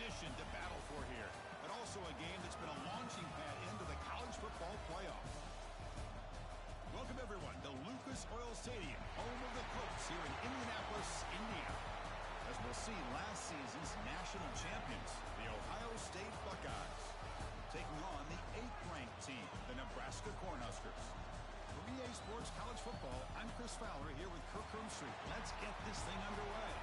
tradition to battle for here, but also a game that's been a launching pad into the college football playoff. Welcome, everyone, to Lucas Oil Stadium, home of the Colts here in Indianapolis, Indiana. As we'll see last season's national champions, the Ohio State Buckeyes, taking on the 8th-ranked team, the Nebraska Cornhuskers. For EA Sports College Football, I'm Chris Fowler here with Kirk Herbstreit. Let's get this thing underway.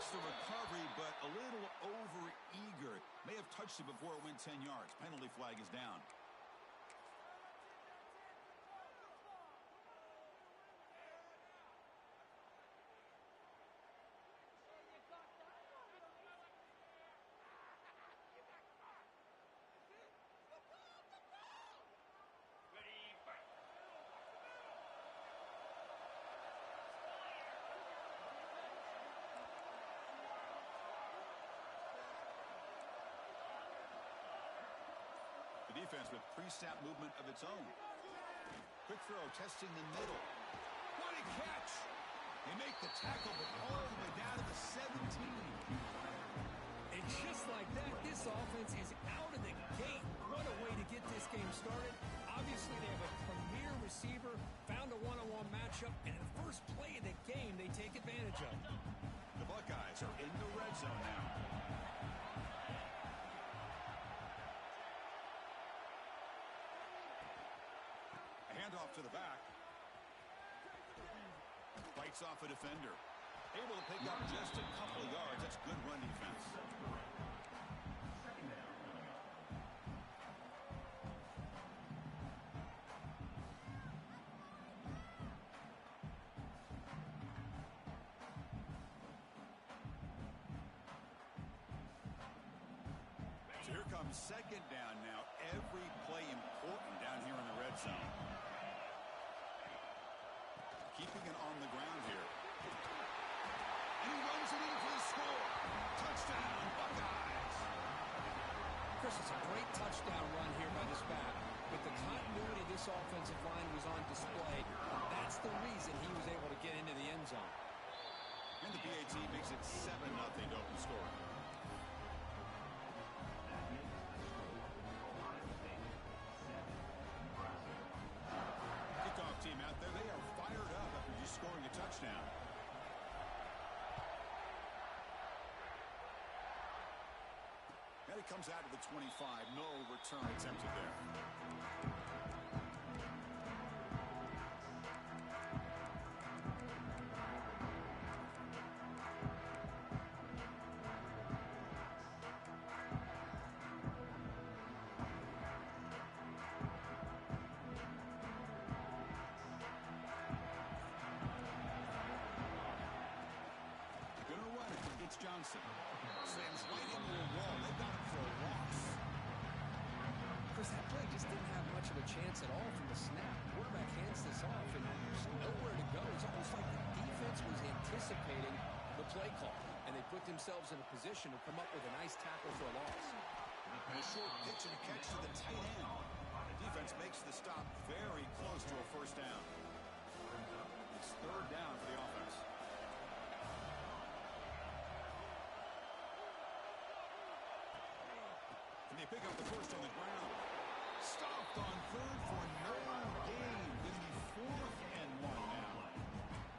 The recovery, but a little over-eager. May have touched it before it went 10 yards. Penalty flag is down. The defense with pre-snap movement of its own. Quick throw, testing the middle. What a catch! They make the tackle, but all the way down to the 17. And just like that, this offense is out of the gate. What a way to get this game started. Obviously, they have a premier receiver, found a one-on-one matchup, and in the first play of the game, they take advantage of it. The Buckeyes are in the red zone now. Handoff to the back. Bites off a defender. Able to pick up just a couple of yards. That's good run defense. So here comes second down now. Every play important down here in the red zone. Keeping it on the ground here. And he runs it in for the score. Touchdown, Buckeyes. Chris, it's a great touchdown run here by this back. But the continuity of this offensive line was on display. That's the reason he was able to get into the end zone. And the PAT makes it 7-0 to open score. Team out there, they are fired up after just scoring a touchdown. And it comes out to the 25. No return attempted there. Johnson slams right into a wall. They got him for a loss. Chris, that play just didn't have much of a chance at all from the snap. Quarterback hands this off, and there's nowhere to go. It's almost like the defense was anticipating the play call, and they put themselves in a position to come up with a nice tackle for a loss. And a short pitch and a catch to the tight end. The defense makes the stop very close to a first down. It's third down for the offense. They pick up the first on the ground. Stopped on third for no gain. Going to be 4th and 1 now.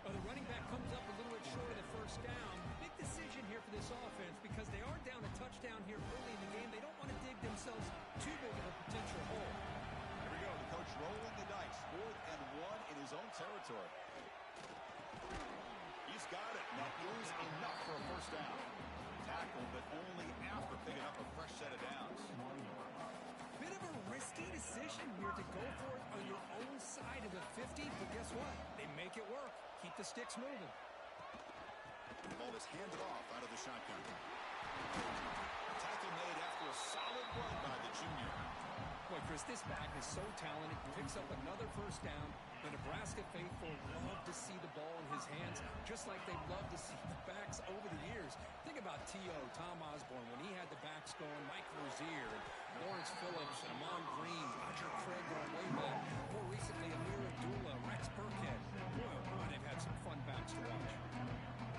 Well, the running back comes up a little bit short of the first down. Big decision here for this offense because they are down a touchdown here early in the game. They don't want to dig territory. He's got it. That is enough for a first down. Tackle, but only after picking up a fresh set of downs. Bit of a risky decision here to go for it on your own side of the 50, but guess what? They make it work. Keep the sticks moving. The ball is handed off out of the shotgun. Tackle made after a solid run by the junior. Boy, Chris, this back is so talented. Picks up another first down. The Nebraska faithful love to see the ball in his hands, just like they love to see the backs over the years. Think about T.O., Tom Osborne, when he had the backs going, Mike Rozier, and Lawrence Phillips, and Amon Green, Roger Craig going way back. More recently, Amir Abdullah, Rex Burkhead. Boy, oh boy, they've had some fun backs to watch.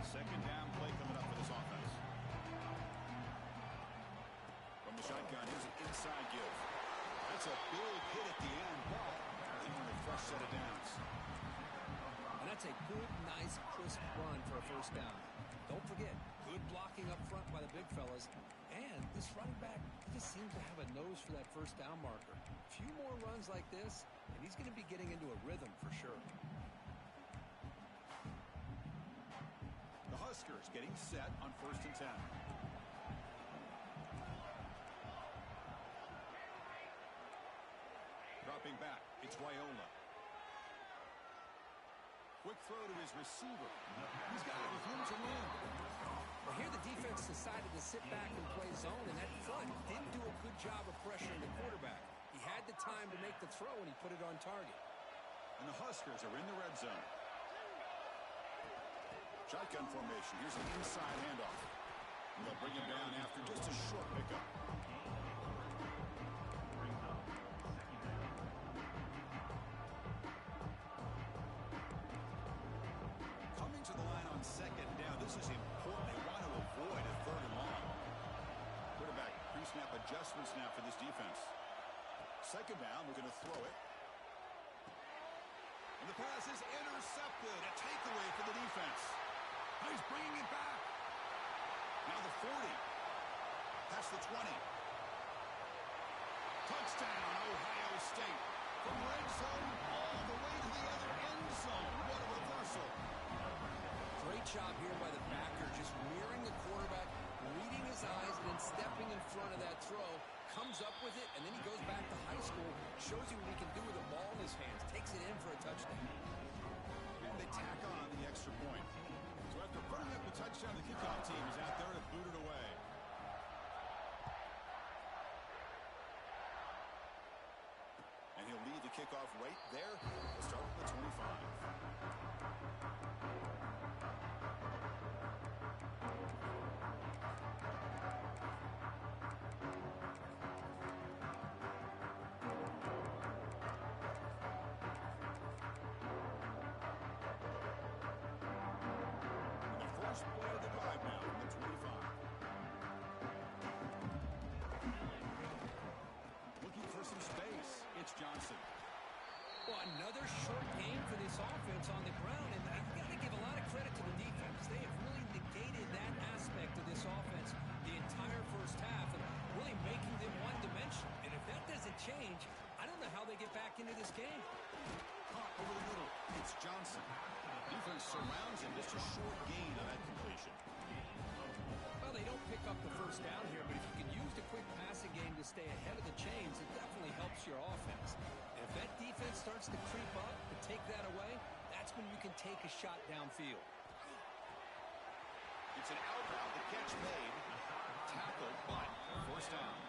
Second down play coming up for this offense. From the shotgun, here's an inside give. That's a big hit at the end, but leaving a fresh set of downs. And that's a good, nice, crisp run for a first down. Don't forget, good blocking up front by the big fellas. And this running back just seems to have a nose for that first down marker. A few more runs like this, and he's going to be getting into a rhythm for sure. The Huskers getting set on 1st and 10. Dropping back, it's Raiola. Quick throw to his receiver. He's got it with room to run. Well, here the defense decided to sit back and play zone, and that front didn't do a good job of pressuring the quarterback. He had the time to make the throw, and he put it on target. And the Huskers are in the red zone. Shotgun formation. Here's an inside handoff. And they'll bring him down after just a short pickup. Coming to the line on second down. This is important. They want to avoid a third and long. Quarterback pre-snap adjustments now for this defense. Second down, we're going to throw it. And the pass is intercepted. A takeaway for the defense. He's bringing it back. Now the 40. Past the 20. Touchdown, Ohio State. From red zone all the way to the other end zone. What a reversal. Great job here by the backer, just mirroring the quarterback, reading his eyes, and then stepping in front of that throw. Comes up with it, and then he goes back to high school, shows you what he can do with the ball in his hands, takes it in for a touchdown. And they tack on the extra point. So after putting up the touchdown, the kickoff team is out there to boot it away. And he'll lead the kickoff right there. We'll start with the 25. First play of the drive now from the 25. Looking for some space. It's Johnson. Well, another short game for this offense on the ground, and I've got to give a lot of credit to the defense. They have really negated that aspect of this offense the entire first half, and really making them one-dimensional. And if that doesn't change, I don't know how they get back into this game. Caught over the middle. It's Johnson. Defense surrounds him. Just a short gain on that completion. Well, they don't pick up the first down here, but if you can use the quick passing game to stay ahead of the chains, it definitely helps your offense. And if that defense starts to creep up and take that away, that's when you can take a shot downfield. It's an out-route. The catch made. Tackled, but first down.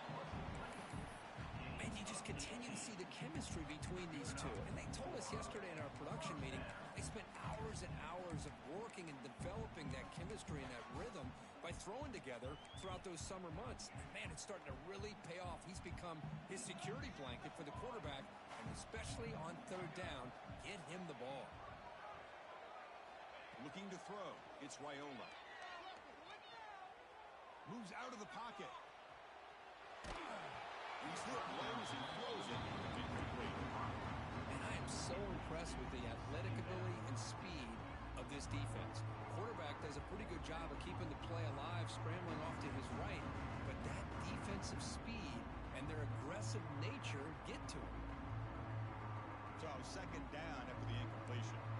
And you just continue to see the chemistry between these two. And they told us yesterday in our production meeting, they spent hours and hours of working and developing that chemistry and that rhythm by throwing together throughout those summer months. And man, it's starting to really pay off. He's become his security blanket for the quarterback, and especially on third down, get him the ball. Looking to throw. It's Raiola. Moves out of the pocket. He's hit lows and throws it incomplete. And I am so impressed with the athletic ability and speed of this defense. The quarterback does a pretty good job of keeping the play alive, scrambling off to his right, but that defensive speed and their aggressive nature get to him. So second down after the incompletion.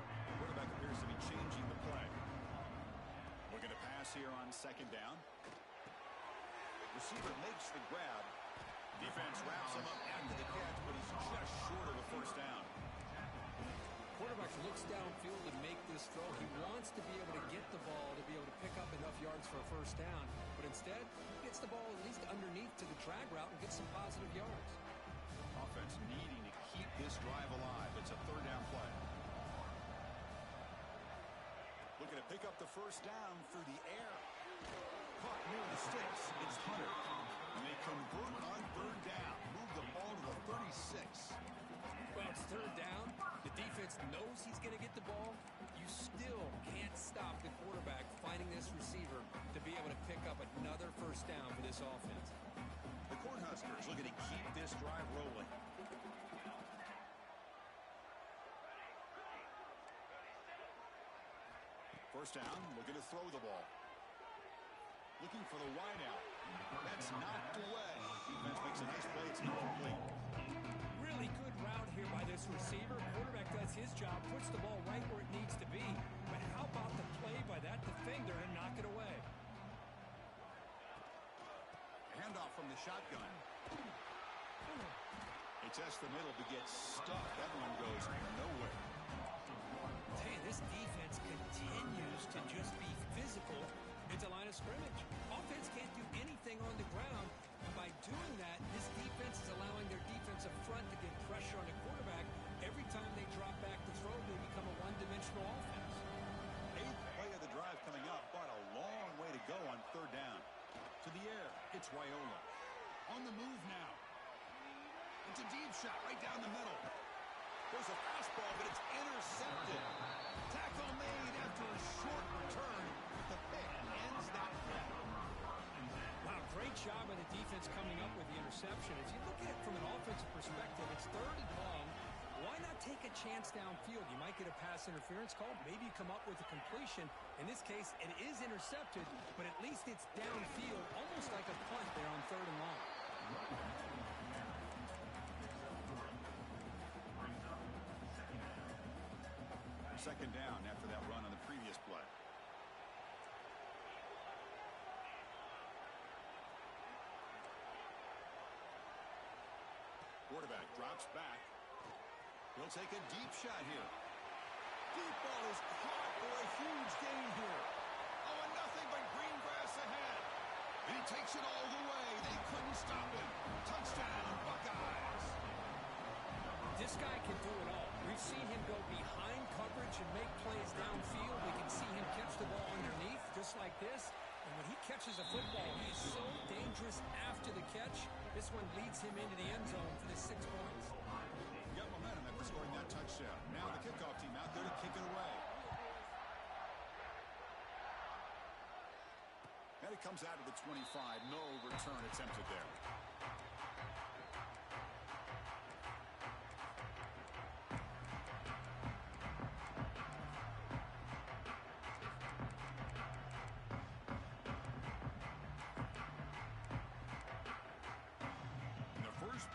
second down. Receiver makes the grab. Defense wraps him up after the catch, but he's just short of a first down. Quarterback looks downfield to make this throw. He wants to be able to get the ball to be able to pick up enough yards for a first down, but instead he gets the ball at least underneath to the drag route and gets some positive yards. Offense needing to keep this drive alive. It's a third down play. Looking to pick up the first down through the air. Caught near the sticks. It's Hunter. And they convert on third down. Move the ball to the 36. Well, it's third down. The defense knows he's going to get the ball. You still can't stop the quarterback finding this receiver to be able to pick up another first down for this offense. The Cornhuskers looking to keep this drive rolling. First down, looking to throw the ball. Looking for the wide out. That's knocked away. Defense makes a nice play. It's incomplete. Really good route here by this receiver. Quarterback does his job, puts the ball right where it needs to be. But how about the play by that defender to knock it away? Handoff from the shotgun. They test the middle to get stuck. That one goes nowhere. Hey, this defense continues to just be physical into line of scrimmage. Offense can't do anything on the ground. And by doing that, this defense is allowing their defensive front to get pressure on the quarterback. Every time they drop back to throw, they become a one-dimensional offense. Eighth play of the drive coming up, but a long way to go on third down. To the air, it's Raiola. On the move now. It's a deep shot right down the middle. There's a fastball, but it's intercepted. Tackle made after a short return. The pick ends that play. Wow, great job by the defense coming up with the interception. If you look at it from an offensive perspective, it's third and long. Why not take a chance downfield? You might get a pass interference call. Maybe you come up with a completion. In this case, it is intercepted, but at least it's downfield, almost like a punt there on third and long. Second down after that run on the previous play. Quarterback drops back. He'll take a deep shot here. Deep ball is caught for a huge gain here. Oh, and nothing but green grass ahead. And he takes it all the way. They couldn't stop him. Touchdown, Buckeyes. This guy can do it all. We've seen him go behind coverage and make plays downfield. We can see him catch the ball underneath, just like this. And when he catches a football, he is so dangerous after the catch. This one leads him into the end zone for the 6 points. Got momentum after scoring that touchdown. Now the kickoff team out there to kick it away. And it comes out of the 25. No return attempted there.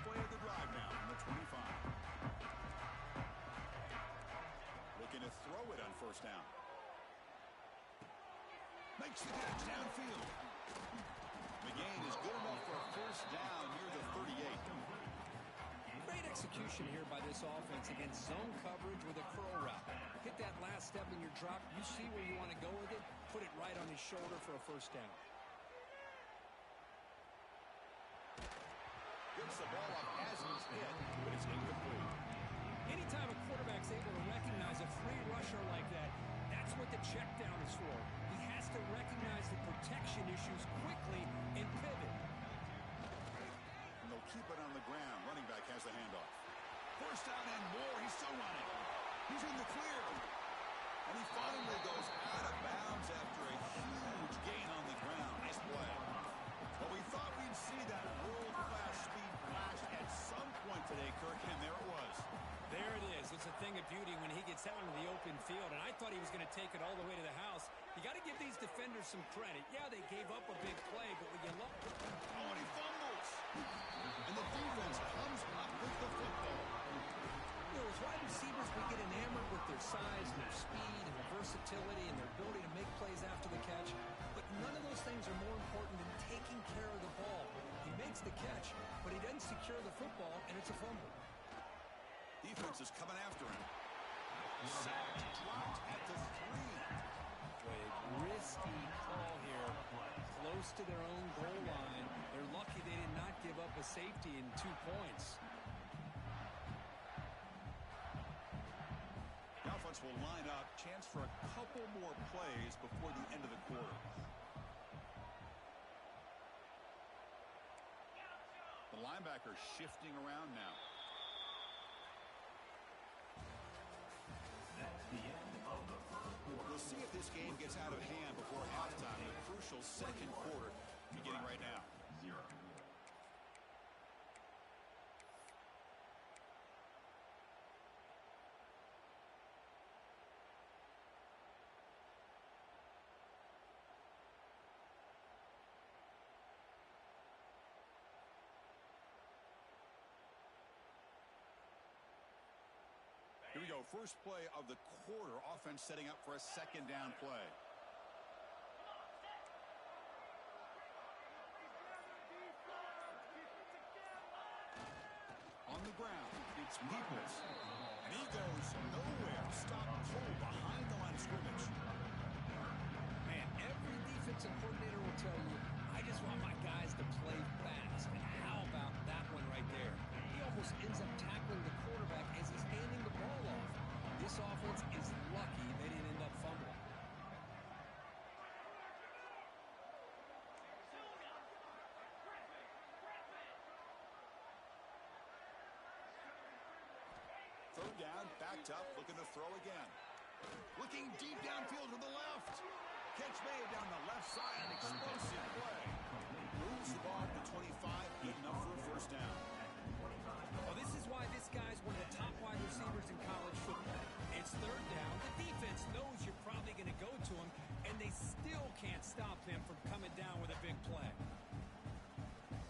Play of the drive now from the 25. Looking to throw it on first down. Makes the catch downfield. The gain is good enough for a first down near the 38. Great execution here by this offense against zone coverage with a curl route. Hit that last step in your drop. You see where you want to go with it. Put it right on his shoulder for a first down. Gets the ball up as he's hit, but it's incomplete. Anytime a quarterback's able to recognize a free rusher like that, that's what the check down is for. He has to recognize the protection issues quickly and pivot. And they'll keep it on the ground. Running back has the handoff. First down and more. He's still running. He's in the clear. And he finally goes out of bounds after a huge gain on the ground. Nice play. Well, we thought we'd see that world-class speed flash at some point today, Kirk, and there it was. There it is. It's a thing of beauty when he gets out into the open field, and I thought he was going to take it all the way to the house. You got to give these defenders some credit. Yeah, they gave up a big play, but when you look... Oh, and he fumbles. And the defense comes up with the football. You know, as wide receivers, we get enamored with their size and their speed and their versatility and their ability to make plays after the catch. But none of those things are more important than taking care of the ball. He makes the catch, but he doesn't secure the football, and it's a fumble. Defense is coming after him. Sacked, dropped at the 3. A risky call here, close to their own goal line. They're lucky they did not give up a safety in 2 points. The offense will line up. Chance for a couple more plays before the end of the quarter. The linebacker shifting around now. That's the end of the first quarter. We'll see if this game gets out of hand before halftime. A crucial second quarter beginning right now. 0. Here we go. First play of the quarter. Offense setting up for a second down play. On the ground, it's Peoples. And he goes nowhere. Stopped cold behind the line of scrimmage. Man, every defensive coordinator will tell you, I just want my guys to play fast. And how about that one right there? He almost ends up tackling the quarterback as he's handing the ball off. This offense is lucky they didn't end up fumbling. Third down, backed up, looking to throw again. Looking deep downfield to the left. Catch made down the left side, an explosive play. Moves the ball to the 25, good enough for a first down. Well, this is why this guy's one of the top wide receivers in college football. It's third down. The defense knows you're probably going to go to him, and they still can't stop him from coming down with a big play.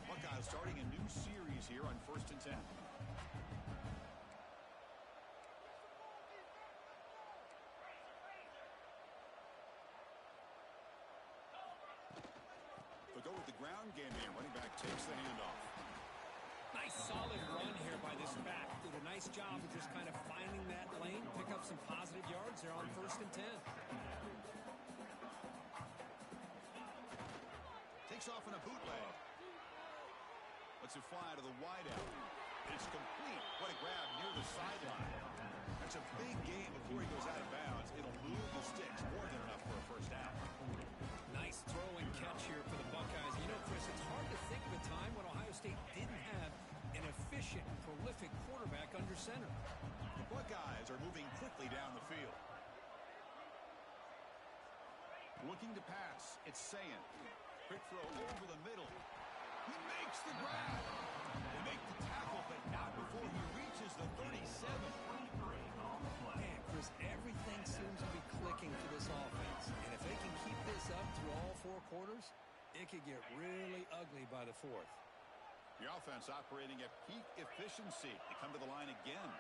Buckeyes starting a new series here on 1st and 10. They'll go with the ground game here. Running back takes the handoff. Nice solid run here by this back. Did a nice job of just kind of finding that lane, pick up some positive yards there on 1st and 10. Takes off in a bootleg. Lets it fly to the wideout. It's complete. What a grab near the sideline. That's a big game before he goes out of bounds. It'll move the sticks. More than enough for a first down. Nice throw and catch here for the Buckeyes. You know, Chris, it's hard to think of a time when Ohio State didn't have an efficient, prolific quarterback under center. The Buckeyes are moving quickly down the field. Looking to pass. It's Sayin. Quick throw over the middle. He makes the grab. They make the tackle, but not before he reaches the 37. Man, Chris, everything seems to be clicking for this offense. And if they can keep this up through all 4 quarters, it could get really ugly by the 4th. The offense operating at peak efficiency. They come to the line again.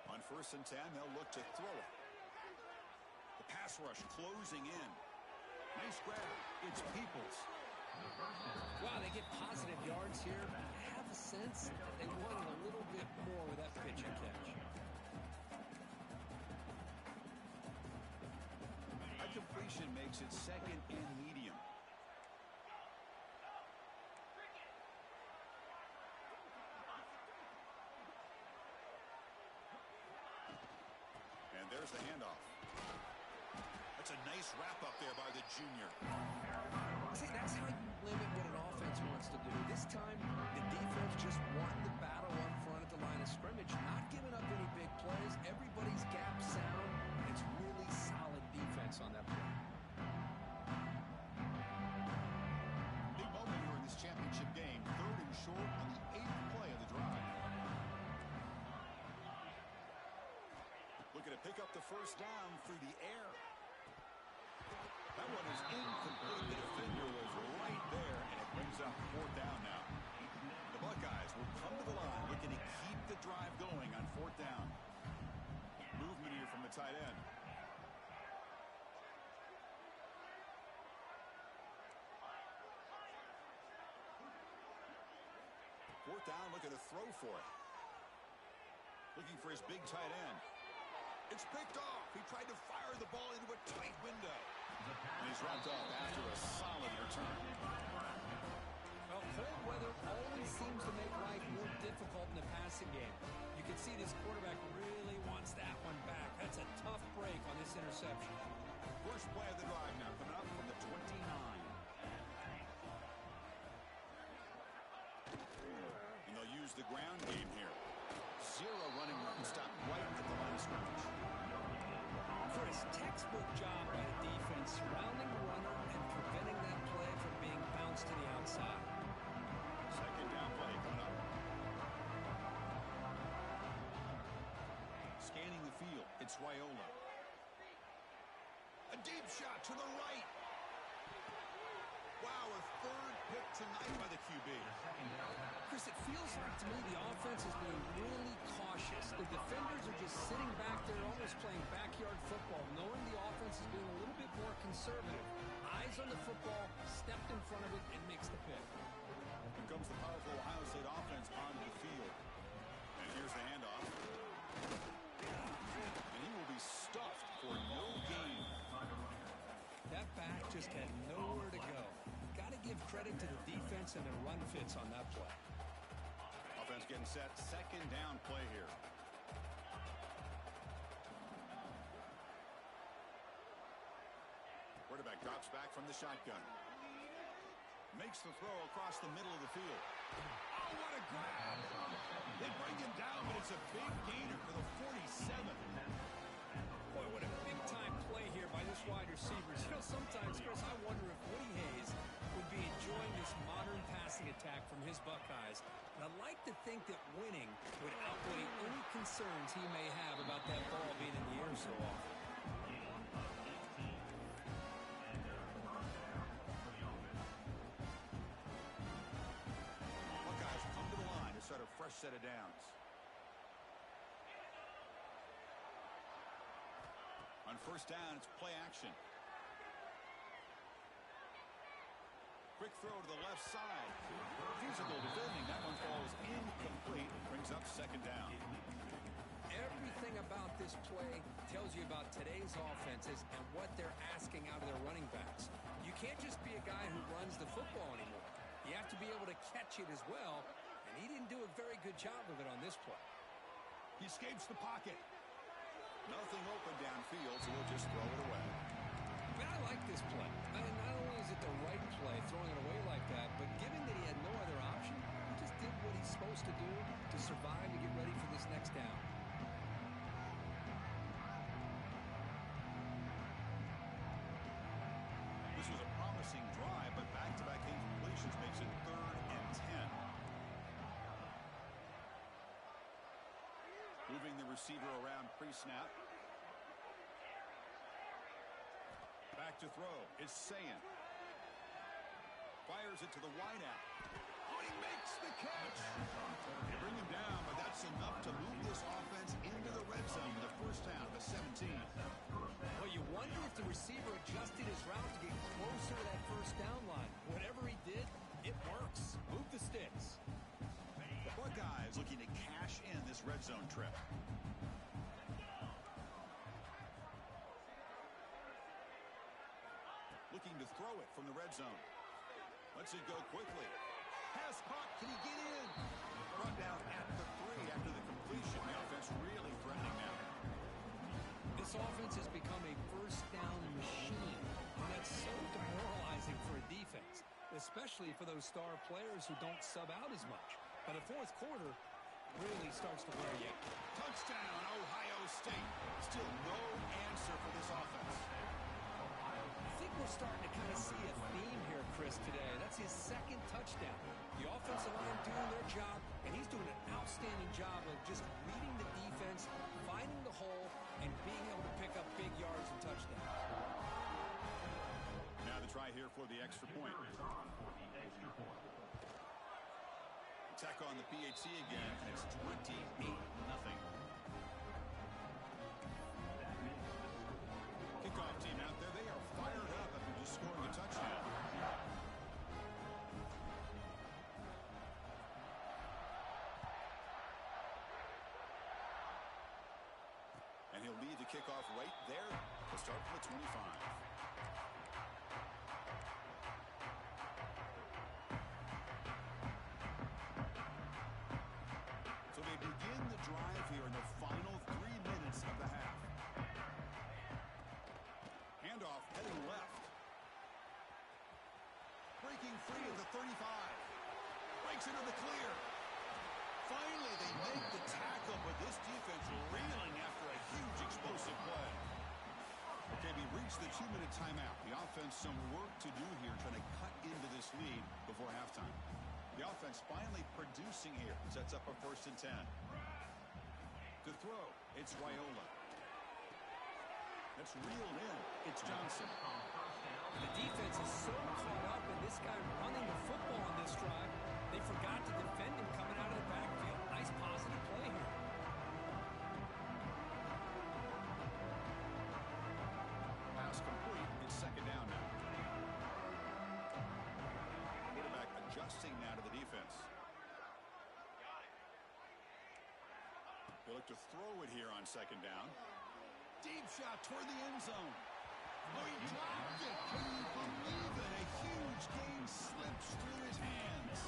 On 1st and 10, they'll look to throw it. The pass rush closing in. Nice grab. It's Peoples. Wow, they get positive yards here. I have a sense that they wanted a little bit more with that pitch and catch. A completion makes it 2nd and medium. And there's the handoff. That's a nice wrap-up there by the junior. See, that's how you limit what an offense wants to do. This time, the defense just won the battle up front at the line of scrimmage, not giving up any big plays. Everybody's gap sound. It's really solid defense on that play. Big moment here in this championship game. 3rd and short on the 8th play of the drive. Looking to pick up the first down through the air. That one is incomplete. The defender was right there, and it brings up 4th down now. The Buckeyes will come to the line, looking to keep the drive going on 4th down. Movement here from the tight end. fourth down, looking to throw for it. Looking for his big tight end. It's picked off. He tried to fire the ball into a tight window. And he's wrapped up after a solid return. Well, cold weather always seems to make life more difficult in the passing game. You can see this quarterback really wants that one back. That's a tough break on this interception. First play of the drive now coming up from the 29. And they'll use the ground game here. Zero running room stopped right at the line of scrimmage. Chris, textbook job by the defense, surrounding the runner and preventing that play from being bounced to the outside. Second down play coming up. Scanning the field, it's Raiola. A deep shot to the right. Wow, a third pick tonight by the QB. Chris, it feels like to me the offense is being really cautious. The defenders are just sitting back there almost playing backyard football, knowing the offense is being a little bit more conservative. Eyes on the football, stepped in front of it, and makes the pick. Here comes the powerful Ohio State offense onto the field. And here's the handoff. And he will be stuffed for no gain. That back just had nowhere to go. Got to give credit to the defense and their run fits on that play. Offense getting set. Second down play here. Quarterback drops back from the shotgun. Makes the throw across the middle of the field. Oh, what a grab! They bring him down, but it's a big gainer for the 47. Boy, what a big-time play here by this wide receiver. You know, sometimes, Chris, I wonder if Woody Hayes would be enjoying this modern passing attack from his Buckeyes. And I'd like to think that winning would outweigh any concerns he may have about that ball being in the air so often. Buckeyes come to the line to start a fresh set of downs. On first down, it's play action. Quick throw to the left side. Physical defending. That one falls incomplete. Brings up second down. Everything about this play tells you about today's offenses and what they're asking out of their running backs. You can't just be a guy who runs the football anymore. You have to be able to catch it as well, and he didn't do a very good job of it on this play. He escapes the pocket. Nothing open downfield, so we'll just throw it away. Man, I like this play. I mean, not only is it the right play, throwing it away like that, but given that he had no other option, he just did what he's supposed to do to survive to get ready for this next down. This was a promising drive, but back-to-back incompletions makes it 3rd and 10. Moving the receiver around pre-snap. Back to throw. It's Sayan. Fires it to the wideout. Oh, he makes the catch. They bring him down, but that's enough to move this offense into the red zone in the first half of 17. Well, you wonder if the receiver adjusted his route to get closer to that first down line. Whatever he did, it works. Move the sticks. The Buckeyes looking to cash in this red zone trip. Looking to throw it from the red zone. Lets it go quickly. Pass caught. Can he get in? Brought down at the 3 after the completion. The offense really threatening now. This offense has become a first down machine, and that's so demoralizing for a defense, especially for those star players who don't sub out as much. By the fourth quarter, really starts to wear you. Touchdown, Ohio State. Still no answer for this offense. I think we're starting to kind of see a theme here, Chris, today. That's his second touchdown. The offensive line doing their job, and he's doing an outstanding job of just reading the defense, finding the hole, and being able to pick up big yards and touchdowns. Now the try here for the extra point. Attack on the PHC again, and it's 28-0. Kickoff team out there, they are fired up after just scoring a touchdown. he'll lead the kickoff right there to start from the 25. So they begin the drive here in the final 3 minutes of the half. Handoff heading left. Breaking free at the 35. Breaks into the clear. Finally, they make the tackle, but this defense reeling after a huge explosive play. Okay, we reached the 2-minute timeout. The offense some work to do here, trying to cut into this lead before halftime. The offense finally producing here. Sets up a 1st and 10. To throw, it's Raiola. That's reeled in. It's Johnson. The defense is so caught up in this guy running the football on this drive, they forgot to defend him coming out of the backfield. Nice positive play here. Pass complete. It's 2nd down now. Quarterback adjusting now to the defense. They look to throw it here on 2nd down. Deep shot toward the end zone. Oh, he dropped it. Can you believe it? A huge gain slips through his hands.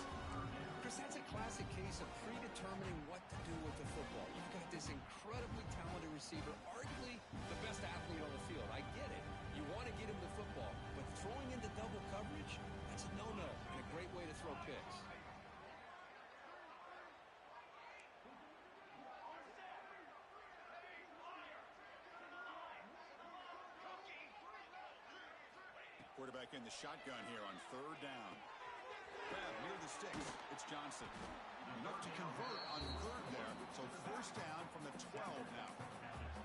Chris, that's a classic case of predetermining what to do with the football. You've got this incredibly talented receiver, arguably the best athlete on the field. I get it. You want to get him the football, but throwing into double coverage, that's a no-no and a great way to throw picks. Quarterback in the shotgun here on 3rd down. Grab near the sticks. It's Johnson. Enough to convert on 3rd there. So 1st down from the 12 now.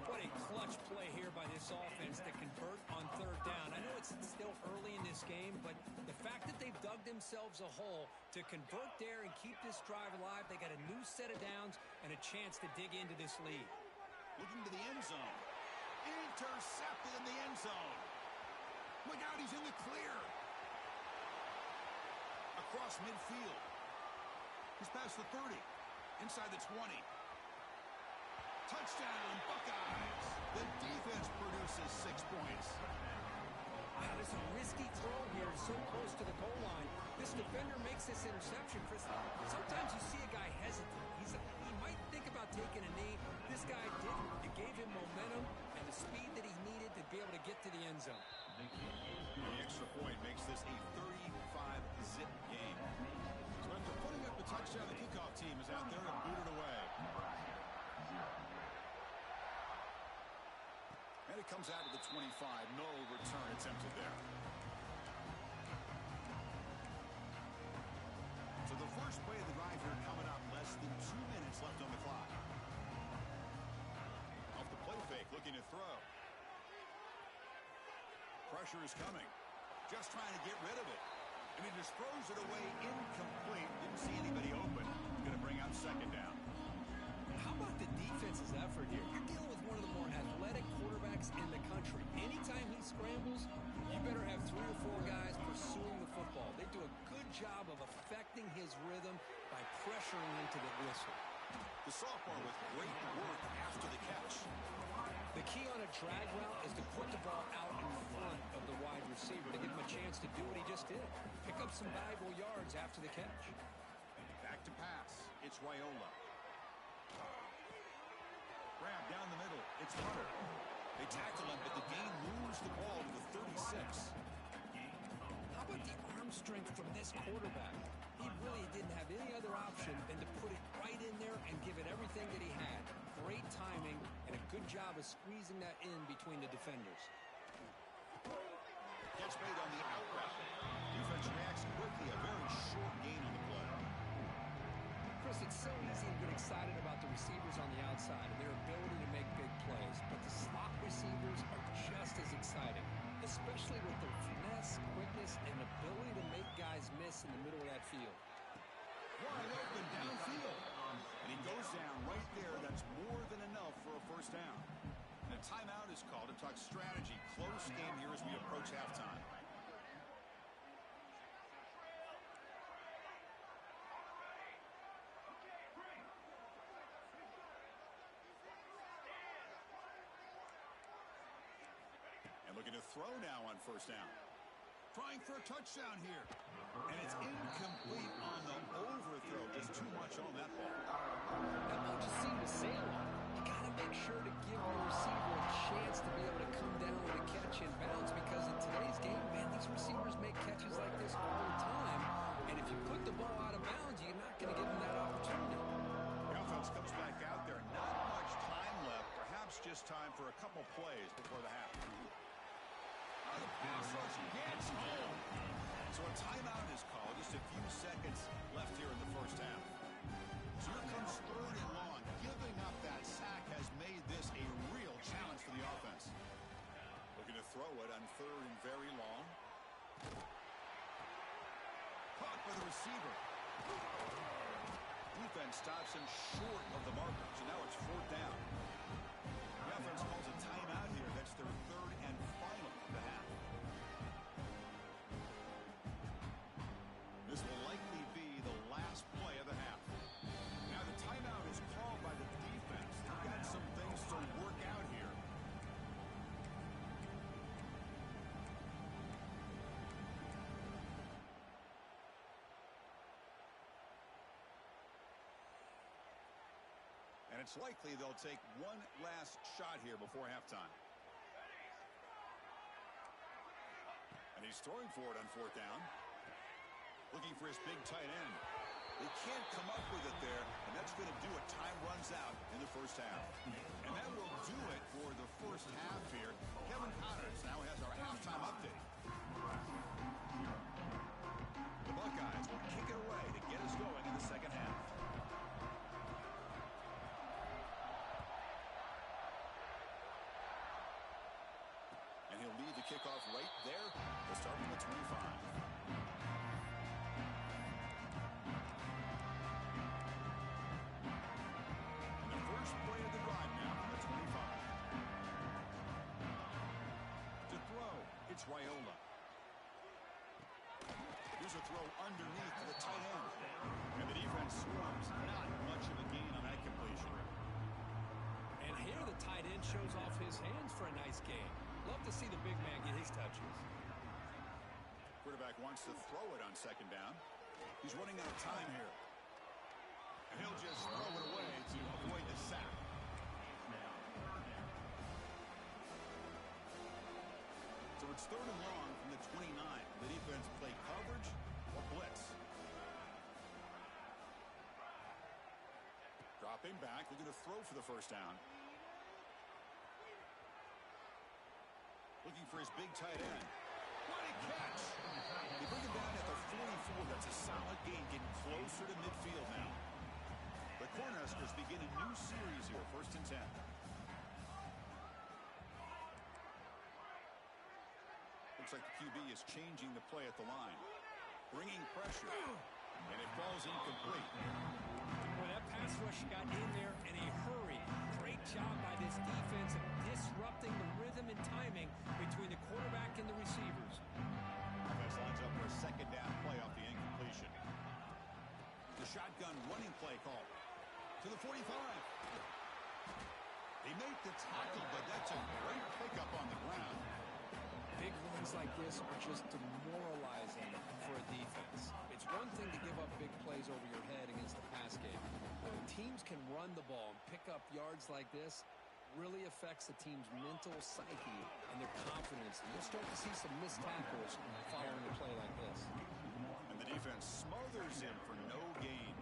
What a clutch play here by this offense to convert on 3rd down. I know it's still early in this game, but the fact that they've dug themselves a hole to convert there and keep this drive alive, they got a new set of downs and a chance to dig into this lead. Looking to the end zone. Intercepted in the end zone. Look out, he's in the clear. Across midfield. He's past the 30. Inside the 20. Touchdown, Buckeyes. The defense produces 6 points. Wow, there's a risky throw here so close to the goal line. This defender makes this interception, Chris. Sometimes you see a guy hesitate. He might think about taking a knee. This guy didn't. It gave him momentum and the speed that he needed to be able to get to the end zone. The extra point makes this a 35-zip game. So after putting up a touchdown, the kickoff team is out there to boot it away. And it comes out to the 25. No return attempted there. So the first play of the drive here coming up. Less than 2 minutes left on the clock. Off the play fake, looking to throw. Pressure is coming. Just trying to get rid of it. And he just throws it away incomplete. Didn't see anybody open. He's going to bring out 2nd down. How about the defense's effort here? You're dealing with one of the more athletic quarterbacks in the country. Anytime he scrambles, you better have 3 or 4 guys pursuing the football. They do a good job of affecting his rhythm by pressuring into the whistle. The sophomore with great work after the catch. The key on a drag route is to put the ball out in front of the wide receiver to give him a chance to do what he just did. Pick up some valuable yards after the catch. Back to pass. It's Raiola. Grab down the middle. It's Hunter. They tackle him, but the gain moves the ball to the 36. How about the arm strength from this quarterback? He really didn't have any other option than to put it right in there and give it everything that he had. Great timing and a good job of squeezing that in between the defenders. Catch made on the out route. Defense reacts quickly. A very short gain on the play. Chris, it's so easy to get excited about the receivers on the outside and their ability to make big plays, but the slot receivers are just as exciting, especially with their finesse, quickness, and ability to make guys miss in the middle of that field. Wide open downfield. And he goes down right there. That's more than enough for a 1st down. And a timeout is called to talk strategy. Close game here as we approach halftime. Looking to throw now on first down. Trying for a touchdown here. And it's incomplete on the overthrow. Just too much on that ball. That ball just seemed to sail on. You got to make sure to give your receiver a chance to be able to come down with a catch and bounce, because in today's game, man, these receivers make catches like this all the time. And if you put the ball out of bounds, you're not going to give them that opportunity. The offense comes back out there. Not much time left. Perhaps just time for a couple plays before the half. The pass rush gets home. So a timeout is called. Just a few seconds left here in the first half. So here comes third and long. Giving up that sack has made this a real challenge for the offense. Looking to throw it on third and very long. Caught by the receiver. Defense stops him short of the marker. So now it's fourth down. The offense calls a timeout here. That's their third and final of the half. This will likely be the last play of the half. Now the timeout is called by the defense. They've got some things to work out here. And it's likely they'll take one last shot here before halftime. And he's throwing for it on fourth down. Looking for his big tight end. They can't come up with it there, and that's going to do it. Time runs out in the first half. And that will do it for the first half here. Kevin Connors now has our halftime update. The Buckeyes will kick it away to get us going in the second half. And he'll lead the kickoff right there. We'll start from the 25. Play of the drive now from the 25. To throw, it's Raiola. Here's a throw underneath to the tight end. And the defense swarms. Not much of a gain on that completion. And here the tight end shows off his hands for a nice game. Love to see the big man get his touches. Quarterback wants to throw it on second down. He's running out of time here. And he'll just throw it away to avoid the sack. So it's third and long from the 29. The defense play coverage or blitz. Dropping back. They're going to throw for the first down. Looking for his big tight end. What a catch! They bring him down at the 44. That's a solid gain, getting closer to midfield now. The Cornhuskers begin a new series here, first and 10. Looks like the QB is changing the play at the line. Bringing pressure. And it falls incomplete. Well, that pass rush got in there in a hurry. Great job by this defense of disrupting the rhythm and timing between the quarterback and the receivers. Offense lines up for a second down play off the incompletion. The shotgun running play call. To the 45. They make the tackle, but that's a great pickup on the ground. Big runs like this are just demoralizing for a defense. It's one thing to give up big plays over your head against the pass game. But when teams can run the ball and pick up yards like this, really affects the team's mental psyche and their confidence. You'll start to see some missed tackles following a play like this. And the defense smothers him for no gain.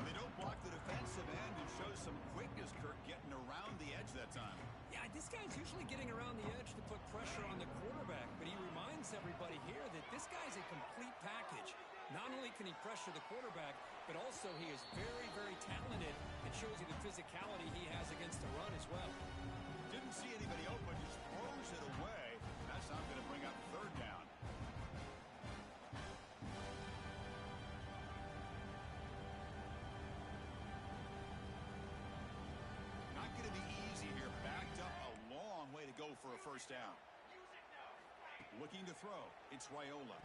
They don't block the defensive end and shows some quickness, Kirk, getting around the edge that time. Yeah, this guy's usually getting around the edge to put pressure on the quarterback, but he reminds everybody here that this guy's a complete package. Not only can he pressure the quarterback, but also he is very, very talented and shows you the physicality he has against the run as well. Didn't see anybody open, just throws it away. That's not going to bring up third down. Not going to be easy here. Backed up a long way to go for a first down. Looking to throw. It's Raiola.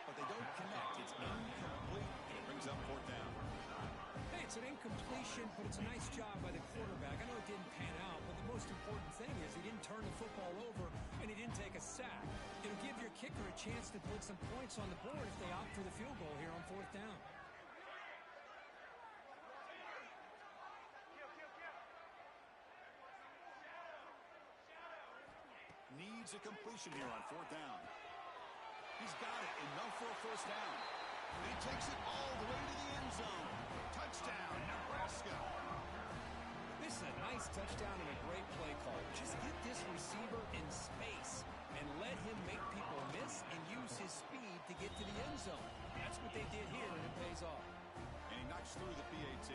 But they don't connect. It's incomplete. It brings up fourth down. Hey, it's an incompletion, but it's a nice job by the quarterback. I know it didn't pan out, but the most important thing is he didn't turn the football over and he didn't take a sack. It'll give your kicker a chance to put some points on the board if they opt for the field goal here on 4th down. Needs a completion here on 4th down. He's got it, enough for a 1st down. And he takes it all the way to the end zone. Touchdown, Nebraska. This is a nice touchdown and a great play call. Just get this receiver in space and let him make people miss and use his speed to get to the end zone. That's what they did here, and it pays off. And he knocks through the PAT.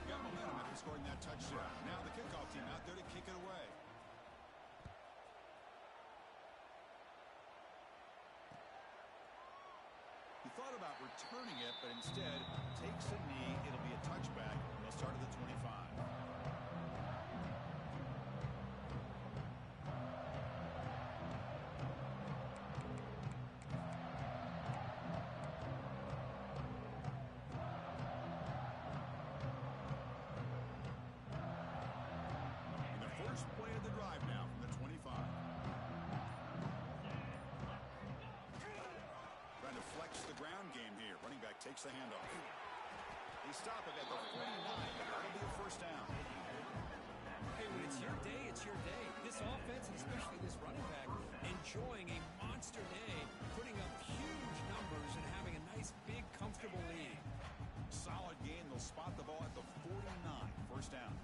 Got momentum after scoring that touchdown. Now the kickoff team out there to kick it away. He thought about returning it, but instead takes a knee. It'll be a touchback. They'll start at the 25. And the first play of the drive now from the 25. Trying to flex the ground game here. Running back takes the handoff. They stop it at the 49. That'll be a 1st down. Hey, when it's your day, it's your day. This offense, and especially this running back, enjoying a monster day, putting up huge numbers and having a nice, big, comfortable lead. Solid game. They'll spot the ball at the 49. 1st down.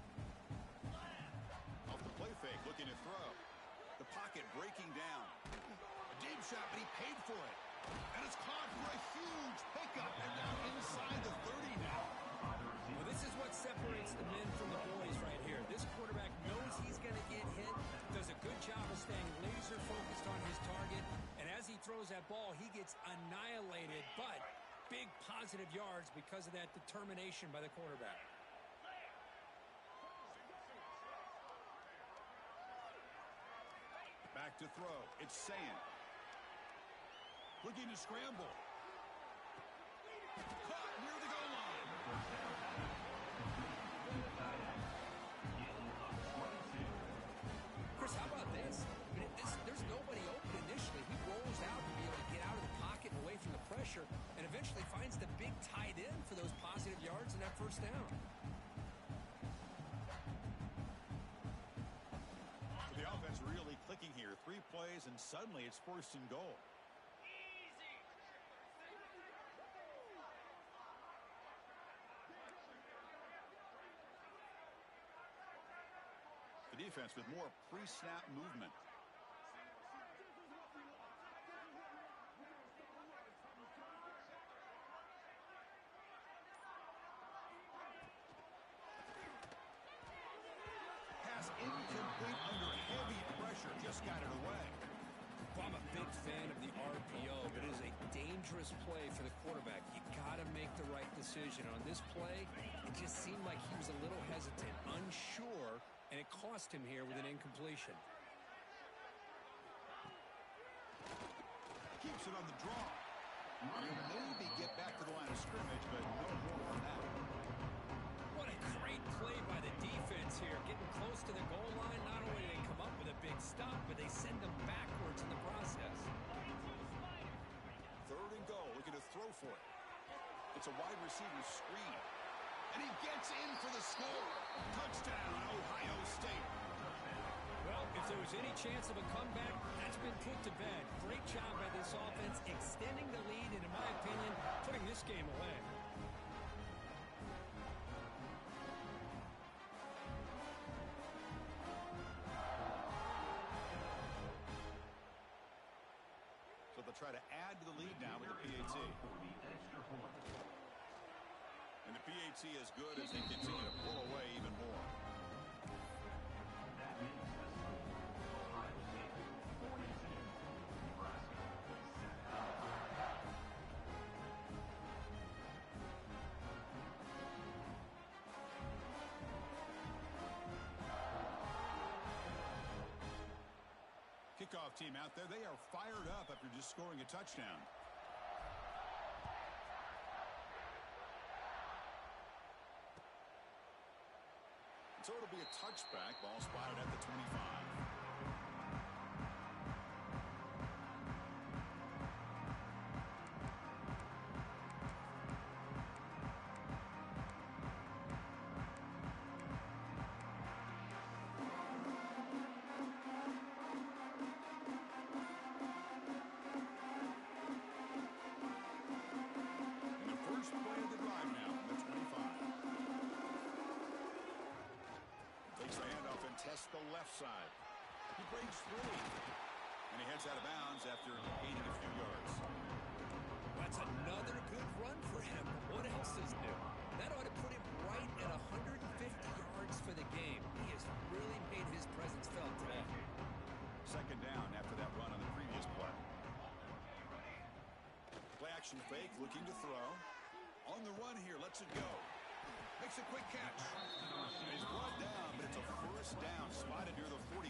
Off the play fake, looking to throw. The pocket breaking down. A deep shot, but he paid for it. And it's caught for a huge pickup. And now inside the 30 now. Well, this is what separates the men from the boys right here. This quarterback knows he's going to get hit, does a good job of staying laser focused on his target, and as he throws that ball, he gets annihilated, but big positive yards because of that determination by the quarterback. Back to throw. It's Sayin. Looking to scramble. Caught near the goal line. Chris, how about this? I mean, there's nobody open initially. He rolls out to be able to get out of the pocket and away from the pressure and eventually finds the big tight end for those positive yards in that 1st down. The offense really clicking here. 3 plays, and suddenly it's 1st and goal. The defense with more pre-snap movement. Pass incomplete under heavy pressure. Just got it away. Well, I'm a big fan of the RPO, but it is a dangerous play for the quarterback. You got to make the right decision. On this play, it just seemed like he was a little hesitant, unsure, and it cost him here with an incompletion. Keeps it on the draw. He'll maybe get back to the line of scrimmage, but no more than that. What a great play by the defense here. Getting close to the goal line, not only do they come up with a big stop, but they send them backwards in the process. 3rd and goal, looking to throw for it. It's a wide receiver screen. And he gets in for the score. Touchdown, Ohio State. Well, if there was any chance of a comeback, that's been put to bed. Great job by this offense, extending the lead, and in my opinion, putting this game away. So they'll try to add to the lead now with the PAT. And the PAT is good as they continue to pull away even more. Kickoff team out there, they are fired up after just scoring a touchdown. So it'll be a touchback. Ball spotted at the 25. Test the left side. He breaks free. And he heads out of bounds after gaining a few yards. That's another good run for him. What else is new? That ought to put him right at 150 yards for the game. He has really made his presence felt today. Second down after that run on the previous play. Play action fake, looking to throw. On the run here, lets it go. Makes a quick catch. And he's brought down, but it's a first down, spotted near the 41.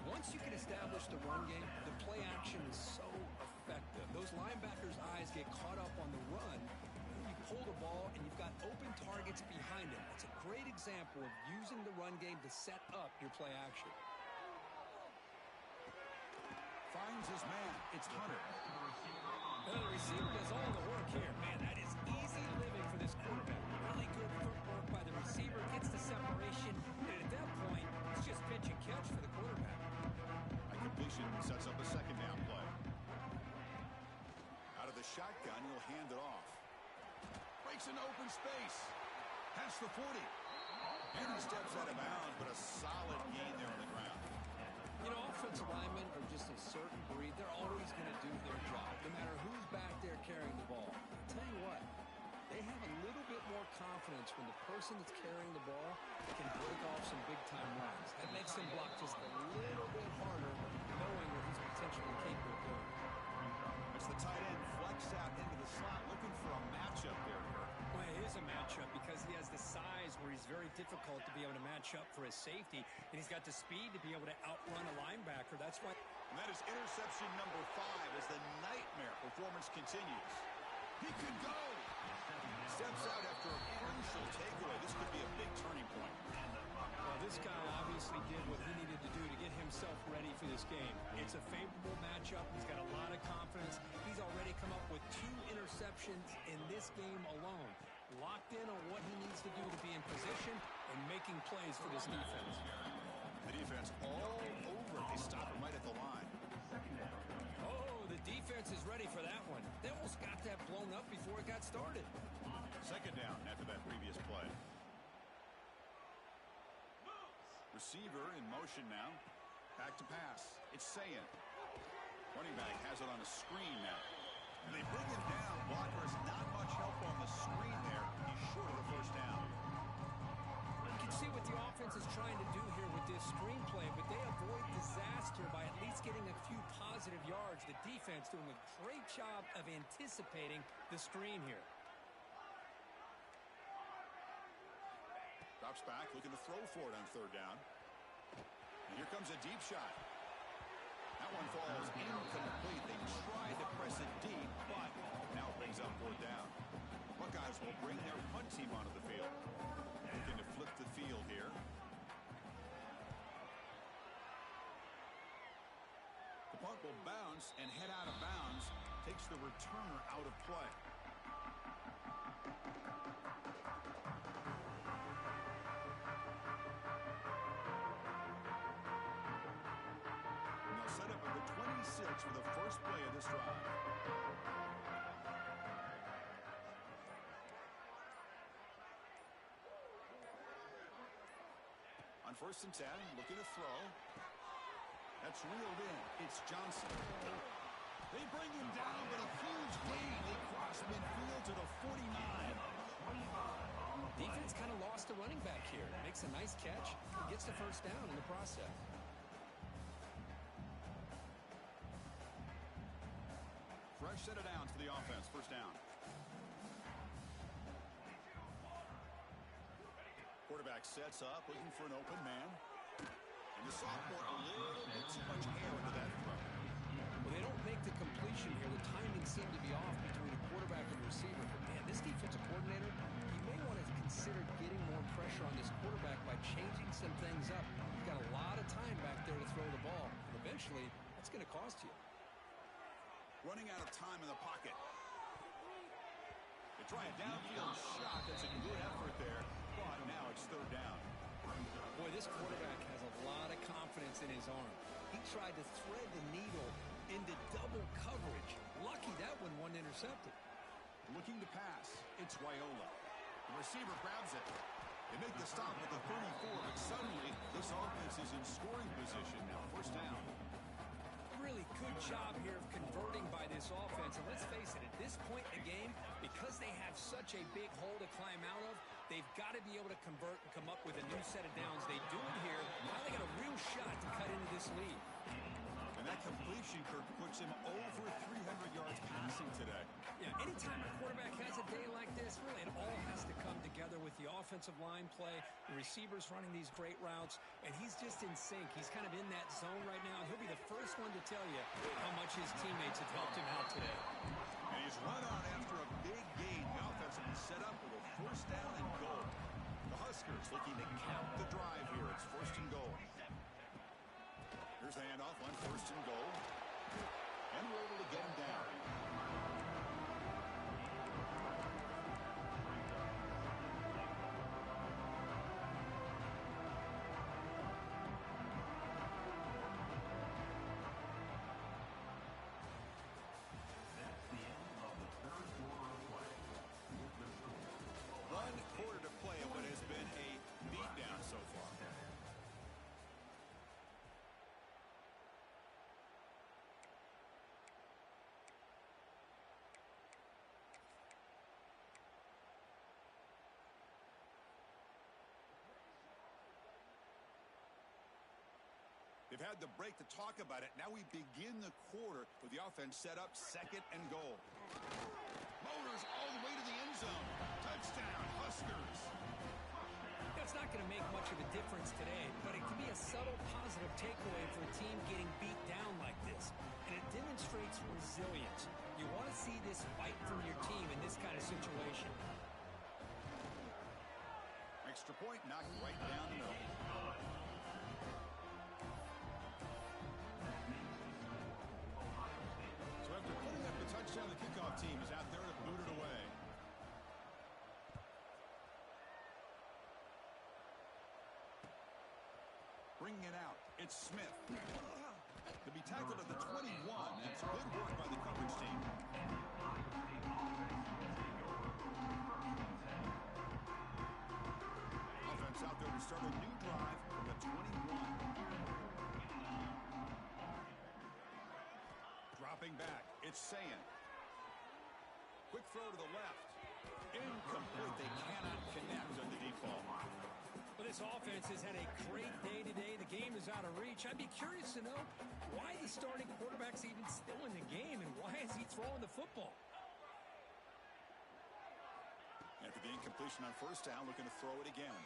Once you can establish the run game, the play action is so effective. Those linebackers' eyes get caught up on the run. You pull the ball, and you've got open targets behind it. It's a great example of using the run game to set up your play action. Finds his man. It's Hunter. Well, the receiver does all the work here. Man, that is easy living for this quarterback. Really good footwork by the receiver. Gets the separation. And at that point, it's just pitch and catch for the quarterback. A completion sets up a second down play. Out of the shotgun, he'll hand it off. Breaks an open space. Past the 40. And he steps out of bounds, but a solid gain there on the ground. You know, offensive linemen are just a certain breed. They're always going to do their job, no matter who's back there carrying the ball. I'll tell you what, they have a little bit more confidence when the person that's carrying the ball can break off some big-time runs. That makes them block just a little bit harder, knowing what he's potentially capable of doing. As the tight end flexed out into the slot, looking for a matchup there, Kirk. Well, it is a matchup because he has the size where he's very difficult to be able to match up for his safety, and he's got the speed to be able to outrun a linebacker. That's why. And that is interception number 5 as the nightmare performance continues. He could go. Steps out after a crucial takeaway. This could be a big turning point. Well, this guy obviously did what he needed to do to get himself ready for this game. It's a favorable matchup. He's got a lot of confidence. He's already come up with 2 interceptions in this game alone. Locked in on what he needs to do to be in position and making plays for this defense. The defense all over. They stop him right at the line. Oh, the defense is ready for that one. They almost got that blown up before it got started. Second down after that previous play. Receiver in motion now. Back to pass. It's Sayin. Running back has it on a screen now. And they bring him down. Blockers not much help on the screen there. He's short of the first down. You can see what the offense is trying to do here with this screenplay, but they avoid disaster by at least getting a few positive yards. The defense doing a great job of anticipating the screen here. Drops back, looking to throw for it on third down. And here comes a deep shot. That one falls incomplete. They tried to press it deep, but now it brings up fourth down. Buckeyes will bring their punt team onto the field. Looking to flip the field here. The punt will bounce and head out of bounds. Takes the returner out of play. For the first play of this drive. On 1st and 10, looking to throw. That's reeled in. It's Johnson. They bring him down, but a huge gain. They cross midfield to the 49. Defense kind of lost the running back here. Makes a nice catch. Gets the first down in the process. Fresh set of downs for the offense. First down. Quarterback sets up, looking for an open man. And the sophomore a little bit too much air into that throw. Well, they don't make the completion here. The timing seemed to be off between the quarterback and the receiver. But, man, this defensive coordinator, he may want to consider getting more pressure on this eventually that's going to cost you. Running out of time in the pocket. They try a downfield shot. That's a good effort there. But now it's third down. Boy, this quarterback has a lot of confidence in his arm. He tried to thread the needle into double coverage. Lucky that one wasn't intercepted. Looking to pass. It's Wyola. The receiver grabs it. They make the stop at the 34, but suddenly this offense is in scoring position now. First down. Really good job here of converting by this offense. And let's face it, at this point in the game, because they have such a big hole to climb out of, they've got to be able to convert and come up with a new set of downs. They do it here. Now they got a real shot to cut into this lead. And that completion, Kirk, puts him over 300 yards passing today. Yeah, anytime a quarterback has a day like this, really it all has to come together with the offensive line play, the receivers running these great routes, and he's just in sync. He's kind of in that zone right now, and he'll be the first one to tell you how much his teammates have helped him out today. And he's run out after a big gain. The offense will be set up with a first down and goal. The Huskers looking to count the drive here. It's first and goal. Here's the handoff on first and goal. And we're able to get him down. That's the end of the third quarter of play. With the score, 1 quarter to play in what has been a beatdown so far. They've had the break to talk about it. Now we begin the quarter with the offense set up second and goal. Motors all the way to the end zone. Touchdown, Huskers. It's not going to make much of a difference today, but it can be a subtle positive takeaway for a team getting beat down like this. And it demonstrates resilience. You want to see this fight from your team in this kind of situation. Extra point knocked right down the middle. So after putting up the touchdown, the kickoff team is out there to boot it away. Bringing it out, it's Smith. To be tackled at the 21, that's good work by the coverage team. Offense out there to start a new drive from the 21. Dropping back, it's Sayin. Quick throw to the left. Incomplete, they cannot connect on the deep ball. Well, this offense has had a great day today. The game is out of reach. I'd be curious to know why the starting quarterback's even still in the game and why is he throwing the football? After the incompletion on first down, looking to throw it again.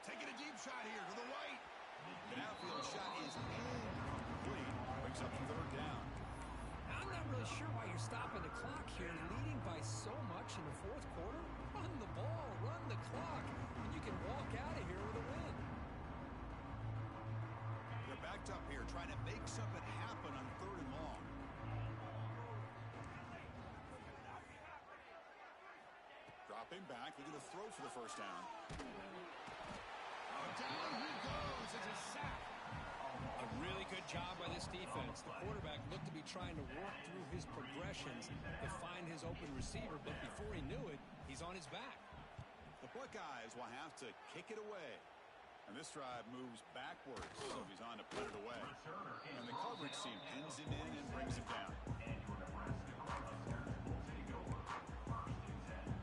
Taking a deep shot here to the right. The outfield shot is incomplete. Brings up third down. I'm not really sure why you're stopping the clock here, leading by so much in the fourth quarter. Run the ball, run the clock, and you can walk out of here with a win. They're backed up here, trying to make something happen on third and long. Dropping back, looking to throw for the first down. Down he goes. It's a sack. A really good job by this defense. The quarterback looked to be trying to work through his progressions to find his open receiver, but before he knew it, he's on his back. The Buckeyes will have to kick it away. And this drive moves backwards, so he's on to put it away. And the coverage team pins him in and brings him down. and your Nebraska Huskers will take over first and 10.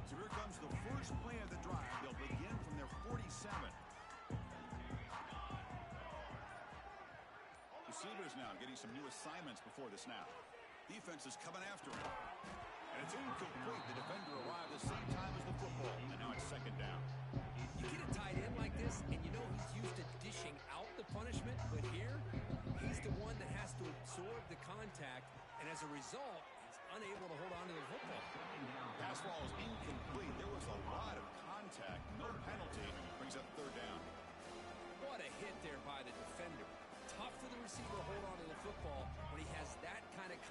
So here comes the first play of the drive. They'll begin from their 47. Receivers now getting some new assignments before the snap. Defense is coming after him. And it's incomplete. The defender arrived the same time as the football. And now it's second down. You get a tight end like this, and you know he's used to dishing out the punishment, but here, he's the one that has to absorb the contact, and as a result, he's unable to hold on to the football. Pass ball is incomplete. There was a lot of contact. No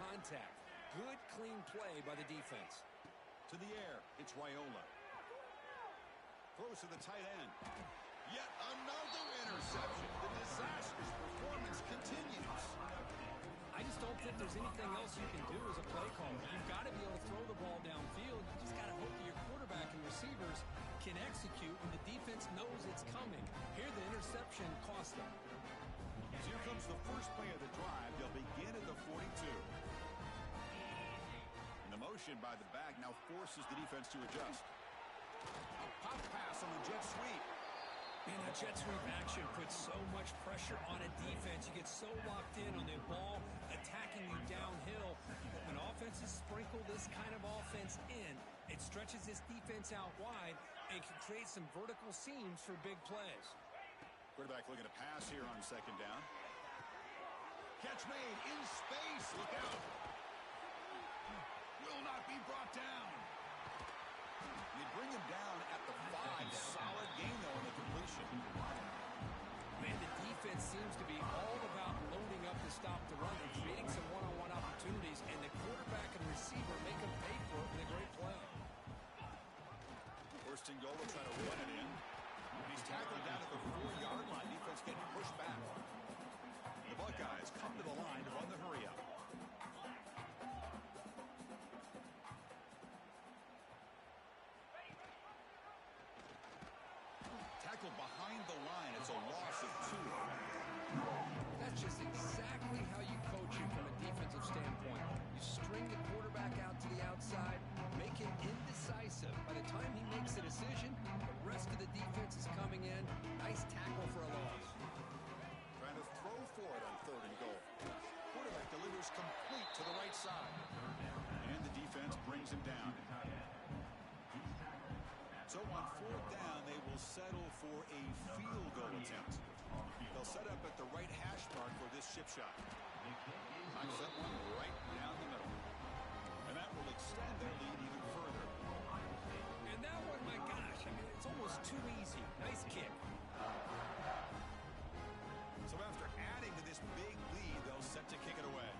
contact. Good, clean play by the defense. To the air, it's Raiola. Throws to the tight end. Yet another interception. The disastrous performance continues. I just don't think there's anything else you can do as a play caller. You've got to be able to throw the ball downfield. You just got to hope that your quarterback and receivers can execute when the defense knows it's coming. Here, the interception cost them. As here comes the first play of the drive. They'll begin at the 42. And the motion by the back now forces the defense to adjust. A pop pass on the jet sweep. Man, that jet sweep action puts so much pressure on a defense. You get so locked in on the ball attacking you downhill. When offenses sprinkle this kind of offense in, it stretches this defense out wide and can create some vertical seams for big plays. Quarterback looking to pass here on second down. Catch made in space. Look out. Will not be brought down. They bring him down at the 5. Solid game, though, in the completion. Man, the defense seems to be all about loading up to stop the run and creating some one-on-one opportunities, and the quarterback and receiver make them pay for it with a great play. First and goal, will try to run it in. He's tackled down at the 4-yard line. Defense getting pushed back. The Buckeyes come to the line to run the hurry up. Tackled behind the line. It's a loss of 2. That's just exactly how you coach it from a defensive standpoint. You string the quarterback out to the outside, make him indecisive. By the time he makes the decision, the rest of the defense is coming in. Nice tackle for a loss. Trying to throw for it on third and goal. Quarterback delivers complete to the right side. And the defense brings him down. So on fourth down, they will settle for a field goal attempt. They'll set up at the right hash mark for this chip shot. Knocks that one right down the middle. And that will extend their lead even further. And that one, my gosh, I mean, it's almost too easy. Nice kick. So after adding to this big lead, they'll set to kick it away.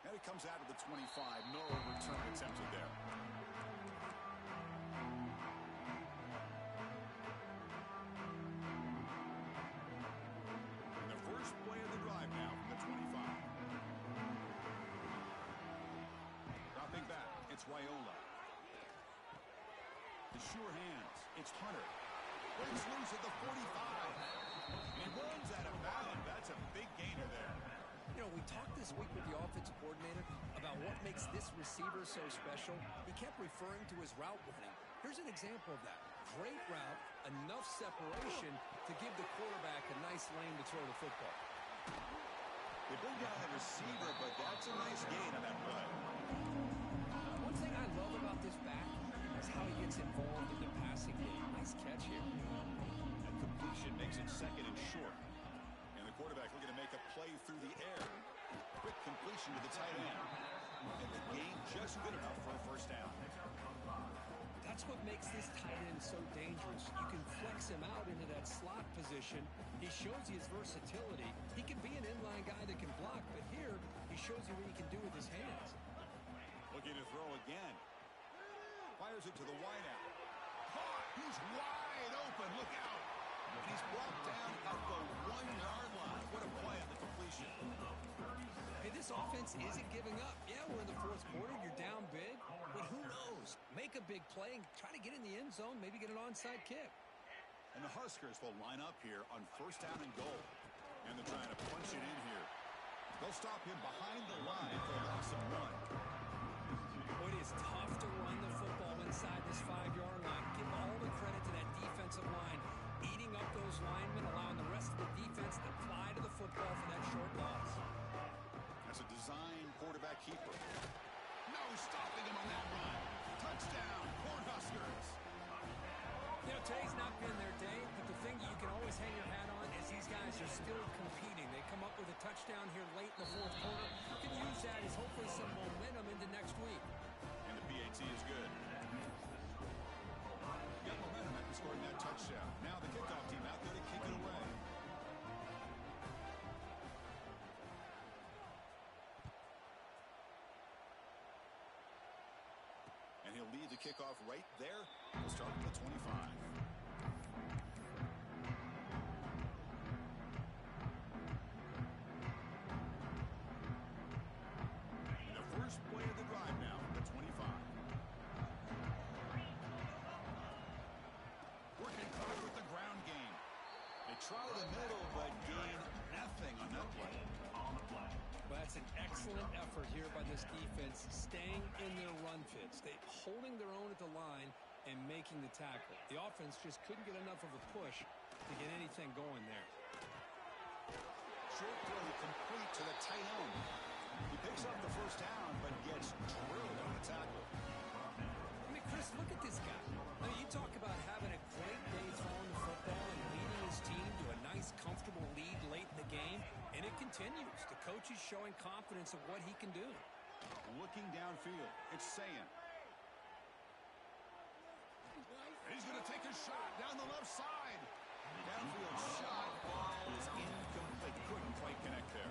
And it comes out of the 25. No return attempted there. And the first play of the drive now from the 25. Dropping back, it's Raiola. The sure hands, it's Hunter. Breaks loose at the 45. He runs out of bounds. That's a big gainer there. You know, we talked this week with the offensive coordinator about what makes this receiver so special. He kept referring to his route running. Here's an example of that. Great route, enough separation to give the quarterback a nice lane to throw the football. They bring down the receiver, but that's a nice gain on that play. One thing I love about this back is how he gets involved in the passing game. Nice catch here. That completion makes it second and short. Quarterback looking to make a play through the air. Quick completion to the tight end. And the game just good enough for a first down. That's what makes this tight end so dangerous. You can flex him out into that slot position. He shows you his versatility. He can be an inline guy that can block, but here he shows you what he can do with his hands. Looking to throw again. Fires it to the wideout. Caught! He's wide open. Look out! And he's brought down at the 1-yard line. What a play on the completion. Hey, this offense isn't giving up. Yeah, we're in the fourth quarter. You're down big. But who knows? Make a big play and try to get in the end zone, maybe get an onside kick. And the Huskers will line up here on first down and goal. And they're trying to punch it in here. They'll stop him behind the line for a loss of 1. Boy, it is tough to run the football inside this 5-yard line. Give all the credit to that defensive line. Eating up those linemen, allowing the rest of the defense to fly to the football for that short loss. That's a design quarterback keeper. No stopping him on that run. Touchdown, Cornhuskers. You know, today's not been their day, but the thing you can always hang your hat on is these guys are still competing. They come up with a touchdown here late in the fourth quarter. You can use that as hopefully some momentum into next week. And the PAT is good. Got momentum after scoring that touchdown. Now the kickoff team out there to kick it away. he'll lead the kickoff right there. We'll start with the 25. First play of the drive now from the 25. Working clock with the ground game. They try the middle, but gain nothing on that play. Well, that's an excellent effort here by this defense, staying in their run fits. They holding their own at the line and making the tackle. The offense just couldn't get enough of a push to get anything going there. Short throw complete to the tight end. He picks up the first down, but gets drilled on the tackle. I mean, Chris, look at this guy. I mean, you talk about having a great day throwing the football and leading his team to a nice, comfortable lead late in the game, and it continues. The coach is showing confidence of what he can do. Looking downfield, it's saying. He's going to take a shot down the left side. Downfield shot, ball is incomplete. Couldn't quite connect there.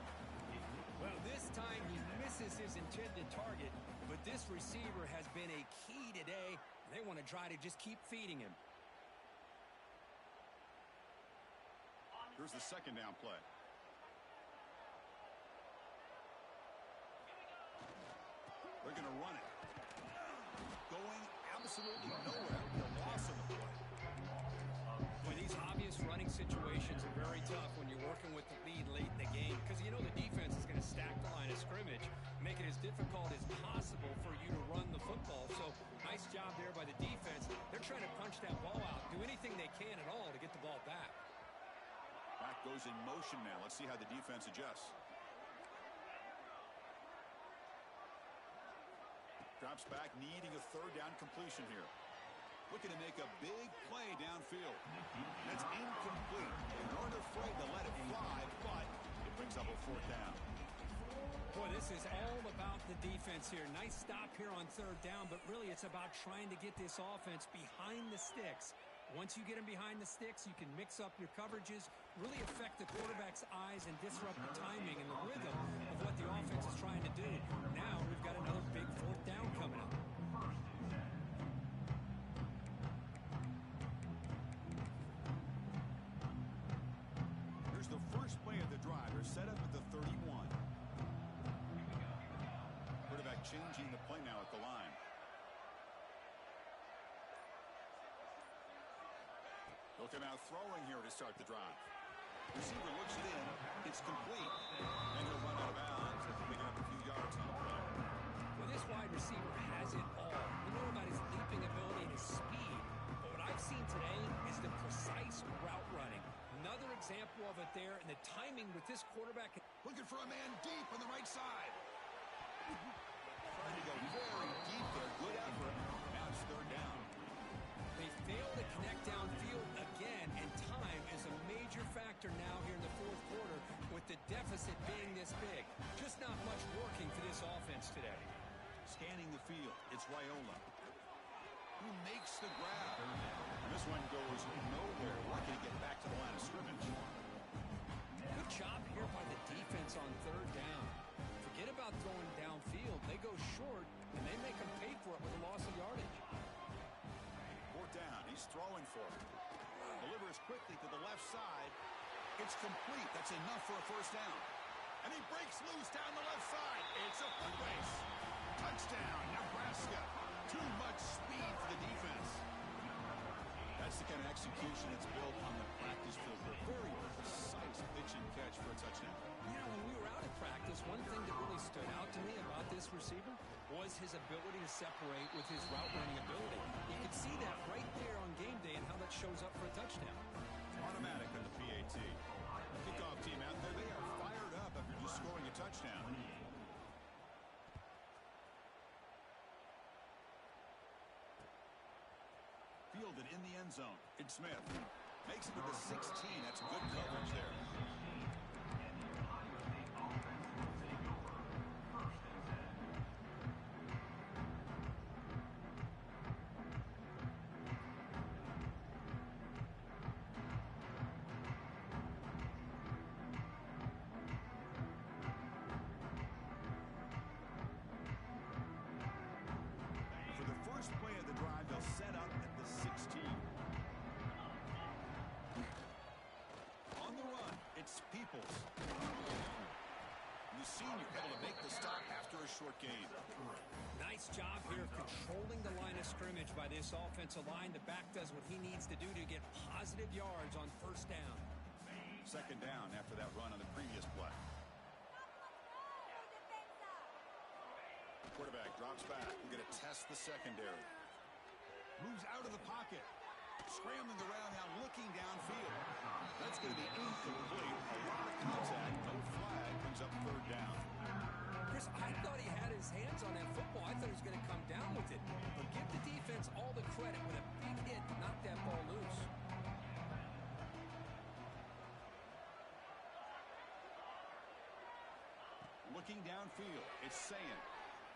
Well, this time he misses his intended target, but this receiver has been a key today. They want to try to just keep feeding him. Here's the second down play. They're going to run it. Going absolutely nowhere. The loss of the play. Boy, these obvious running situations are very tough when you're working with the lead late in the game because you know the defense is going to stack the line of scrimmage, make it as difficult as possible for you to run the football. So nice job there by the defense. They're trying to punch that ball out, do anything they can at all to get the ball back. Back goes in motion now. Let's see how the defense adjusts. Drops back, needing a third down completion here. Looking to make a big play downfield. That's incomplete. They weren't afraid to let it fly, but it brings up a fourth down. Boy, this is all about the defense here. Nice stop here on third down, but really it's about trying to get this offense behind the sticks. Once you get them behind the sticks, you can mix up your coverages, really affect the quarterback's eyes and disrupt the timing and the rhythm of what the offense is trying to do. Now we've got another big fourth down coming up. Here's the first play of the drive. They're set up at the 31. Quarterback changing the play now at the line. He'll come out throwing here to start the drive. Receiver looks it in. It's complete. And he'll run out of bounds, picking up a few yards on the play. Well, this wide receiver has it all. We know about his leaping ability and his speed. But what I've seen today is the precise route running. Another example of it there, and the timing with this quarterback. Looking for a man deep on the right side. Trying to go very deep there. Good effort. Now it's third down. They fail to connect downfield again, and time is a major factor now here in the fourth quarter with the deficit being this big. Just not much working for this offense today. Scanning the field, it's Raiola, who makes the grab. And this one goes nowhere. Lucky to get back to the line of scrimmage. Good job here by the defense on third down. Forget about throwing downfield. They go short, and they make them pay for it with a loss of yardage. Down. He's throwing for it. Delivers quickly to the left side. It's complete. That's enough for a first down. And he breaks loose down the left side. It's a foot race. Touchdown, Nebraska. Too much speed for the defense. That's the kind of execution that's built on the practice field. Very precise pitch and catch for a touchdown. You know, when we were out at practice, one thing that really stood out to me about this receiver was his ability to separate with his route running ability. You could see that right there on game day and how that shows up for a touchdown. Automatic on the PAT. Kickoff team out there, they are fired up after just scoring a touchdown. Fielded in the end zone. It's Smith. Makes it to the 16. That's good coverage there. First play drive they'll set up at the 16. On the run, it's Peoples. The senior able to make the stop after a short gain. Nice job here controlling the line of scrimmage by this offensive line. The back does what he needs to do to get positive yards on first down. Second down after that run on the previous play. Quarterback drops back. We're going to test the secondary. Moves out of the pocket. Scrambling around now, looking downfield. That's going to be incomplete. A lot of contact. No flag. Comes up third down. Chris, I thought he had his hands on that football. I thought he was going to come down with it. But give the defense all the credit when a big hit knocked that ball loose. Looking downfield, it's Sayin.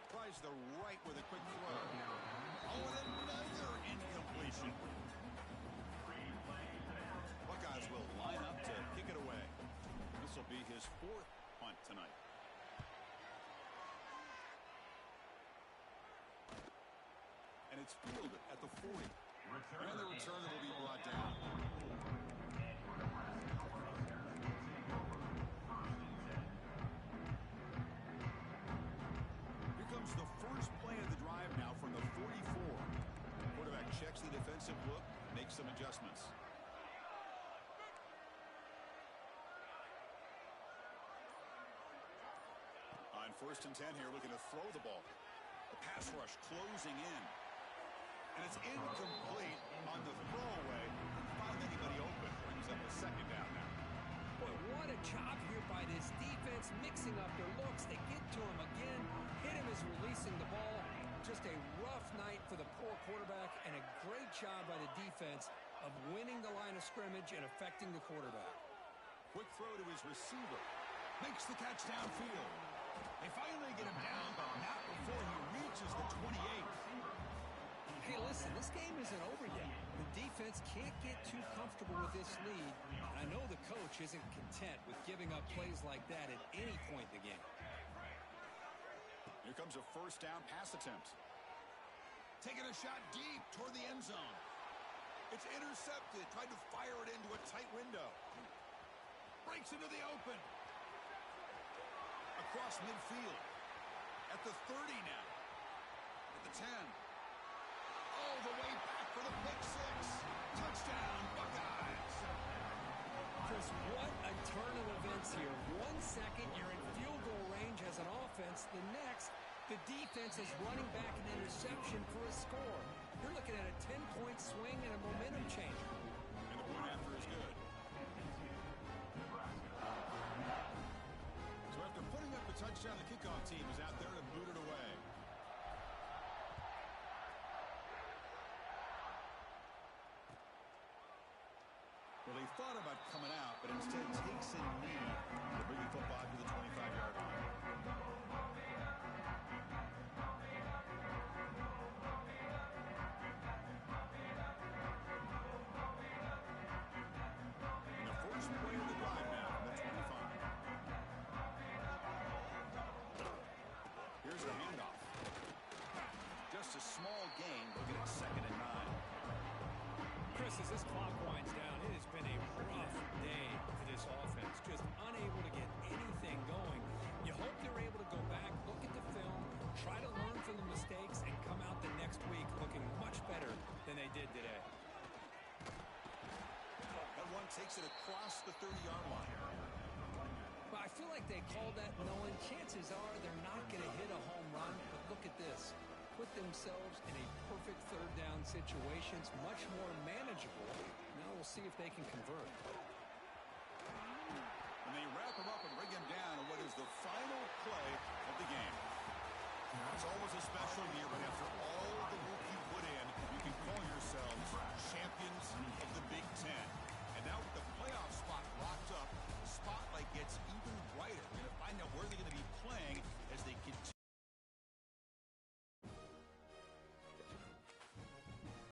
Tries the right with a quick throw. Oh, and another incompletion. Buckeyes will line up to kick it away. This will be his fourth punt tonight. And it's fielded at the 40. And the return will be brought down. Here comes the first play of the drive now from the 44. Quarterback checks the defensive look, makes some adjustments. On 1st and 10 here, looking to throw the ball. The pass rush closing in. And it's incomplete on the throwaway. Couldn't find anybody open. Brings up a second down now. Boy, what a job here by this defense, mixing up their looks. They get to him again. Hit him as releasing the ball. Just a rough night for the poor quarterback, and a great job by the defense of winning the line of scrimmage and affecting the quarterback. Quick throw to his receiver. Makes the catch downfield. They finally get him down, but not before he reaches the 28. Hey, listen, this game isn't over yet. The defense can't get too comfortable with this lead, and I know the coach isn't content with giving up plays like that at any point in the game. Here comes a first down pass attempt. Taking a shot deep toward the end zone. It's intercepted. Tried to fire it into a tight window. Breaks into the open. Across midfield. At the 30 now. At the 10. All the way back for the pick six. Touchdown, Buckeyes. Chris, what a turn of events here. 1 second, you're in field goal range as an offense. The next, the defense is running back an interception for a score. You're looking at a 10-point swing and a momentum changer. And the point after is good. So after putting up the touchdown, the kickoff team is out there to boot it away. Well, he thought about coming out, but instead takes a knee to bring the football to the 25-yard line. And the first play of the drive now from the 25. Here's the handoff. Just a small gain. They'll get it 2nd and 9. Chris, as this clock winds down, it has been a rough day for this offense. Just unable to get anything going. You hope they're able to go back, look at the film, try to learn from the mistakes, and come out the next week looking much better than they did today. That one takes it across the 30-yard line. But I feel like they called that knowing chances are they're not going to hit a home run. But look at this. Put themselves in a perfect third down situation. It's much more manageable. Now we'll see if they can convert. And they wrap him up and bring him down on what is the final play of the game. It's always a special year, but after all the